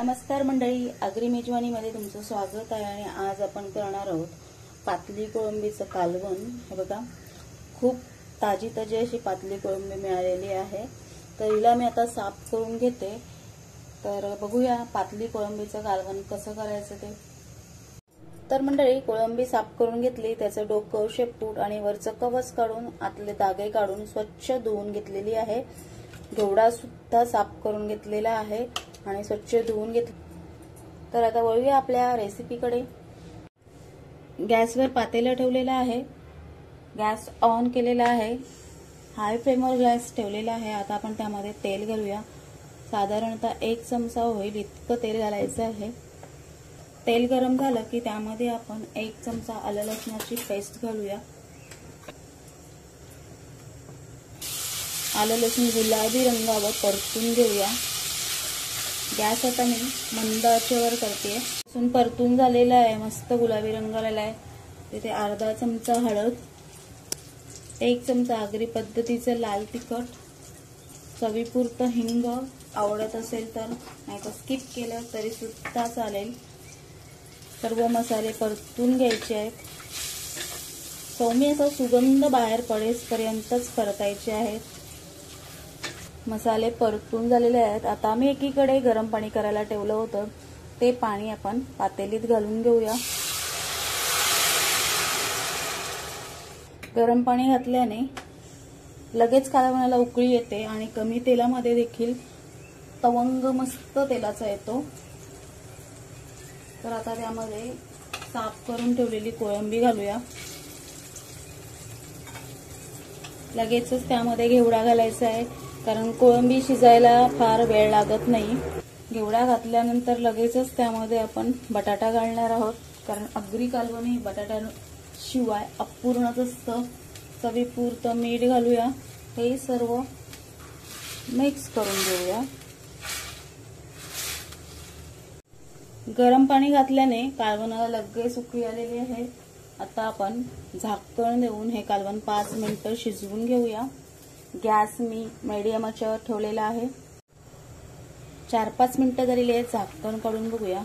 नमस्कार मंडळी, आगरी मेजवानीमध्ये तुमचं स्वागत आहे। आणि आज आपण करणार आहोत पातली कोळंबीचं कालवण। हे बघा, खूप ताजी ताजी अशी पातली कोळंबी मिळालेली आहे। तर हिला मी आता साफ करून घेते। तर बघूया पातली कोळंबीचं कालवण कसं करायचं ते। तर मंडळी, कोळंबी साफ करून घेतली, त्याचं डोकं, शेपूट आणि वरचं कवच काढून आतले दागे काढून स्वच्छ धुवून घेतलेली आहे। घेवडा सुद्धा साफ करून घेतलेला आहे आणि स्वच्छ धुवून घेतले। तर आता वळूया आपल्या रेसिपीकडे। गॅसवर पातेलं ठेवलेलं आहे, गॅस ऑन केलेला आहे, हाय फ्लेमवर गॅस ठेवलेला आहे। आता आपण त्यामध्ये तेल घालूया। साधारणतः 1 चमचा होईल इतकं तेल घालायचं आहे। तेल गरम झालं की त्यामध्ये आपण 1 चमचा आलं लसणाची पेस्ट घालूया। आलं लसूण गुलाबी रंगावर परतून घेऊया। गॅस आता मी मंद आचेवर करते। लसूण परतून झालेला आहे, मस्त गुलाबी रंग आलेला आहे। तिथे अर्धा चमचा हळद, 1 चमचा आगरी पद्धतीचं लाल तिखट, चवीपुरतं हिंग, आवडत असेल तर, नाहीतर स्किप केलं तरी सुद्धा चालेल। सर्व मसाले परतून घ्यायचे आहेत। सौम्य असा सुगंध बाहेर पडेपर्यंतच परतायचे आहेत। मसाले परतून झालेले आहेत। आता मी एकीकडे गरम पाणी करायला ठेवलं होतं, ते पाणी आपण पातेलीत घालून घेऊया। गरम पाणी घातल्याने लगेच कालवणाला उकळी येते आणि कमी तेलामध्ये देखील तवंग मस्त तेलाचा येतो। तर आता त्यामध्ये साफ करून ठेवलेली कोळंबी घालूया। लगेचच त्यामध्ये घेवडा घालायचा आहे, कारण कोळंबी शिजायला फार वेळ लागत नाही। घेवडा घातल्यानंतर लगेचच त्यामध्ये आपण बटाटा घालणार आहोत, कारण आगरी कालवण हे बटाट्याशिवाय अपूर्णच असतं। चवीपुरतं मीठ घालूया। हे सर्व मिक्स करून घेऊया। गरम पाणी घातल्याने कालवणाला लगेच उकळी आलेली आहे। आता आपण झाकण देऊन हे कालवण 5 मिनिटं शिजवून घेऊया। गॅस मी मीडियम आचेवर ठेवलेला आहे। 4-5 मिनिटं झालेली आहेत, झाकण काढून बघूया।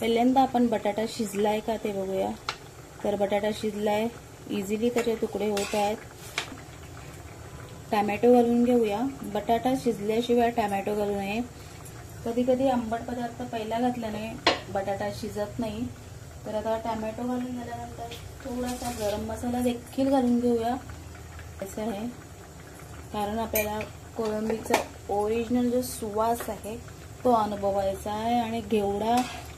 पहिल्यांदा आपण बटाटा शिजलाय का ते बघूया। तर बटाटा शिजलाय, इझिली त्याचे तुकडे होत आहेत। टोमॅटो घालून घेऊया। बटाटा शिजल्याशिवाय टोमॅटो घालू नये। कधी कधी आंबट पदार्थ पहिला घातल्याने बटाटा शिजत नाही। तर आता टोमॅटो घालून झाल्यानंतर थोडासा गरम मसाला देखील घालून घेऊया। असं आहे, कारण आपल्याला कोळंबीचा ओरिजिनल जो सुवास आहे तो अनुभवायचा आहे। आणि घेवडा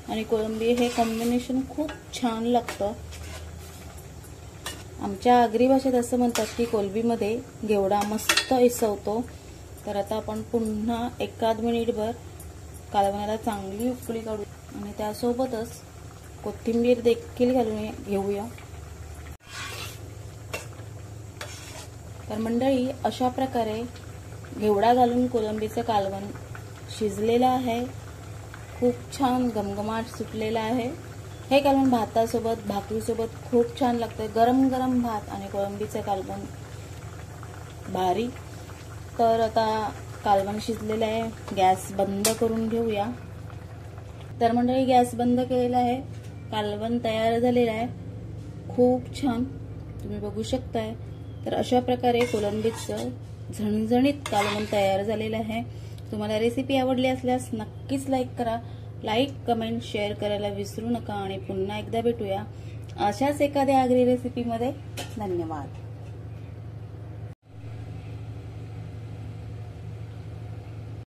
आणि कोळंबी हे कॉम्बिनेशन खूप छान लागतं। आमच्या आगरी भाषेत असं म्हणतात की कोळंबीमध्ये घेवडा मस्त इसवतो। तर आता आपण पुन्हा 1-1.5 मिनिटभर कालवणाला चांगली उकळी काढू आणि त्यासोबतच कोथिंबीर देखील घालून घेऊया। तर मंडळी, अशा प्रकारे घेवडा घालून कोळंबीचं कालवण शिजलेलं आहे। खूप छान घमघमाट सुटलेला आहे। हे कालवण भातासोबत, भाकरीसोबत खूप छान लागतं। गरम गरम भात आणि कोळंबीचं कालवण भारी। तर आता कालवण शिजलेलं आहे, गॅस बंद करून घेऊया। तर मंडळी, गॅस बंद केलेला आहे, कालवण तयार झालेलं आहे। खूप छान, तुम्ही बघू शकताय। तर अशा प्रकारे कोळंबीचं झणझणीत कालवण तयार झालेलं आहे। तुम्हाला रेसिपी आवडली असल्यास नक्कीच लाईक करा। लाईक, कमेंट, शेअर करायला विसरू नका। आणि पुन्हा एकदा भेटूया अशाच एखाद्या आगरी रेसिपीमध्ये। धन्यवाद।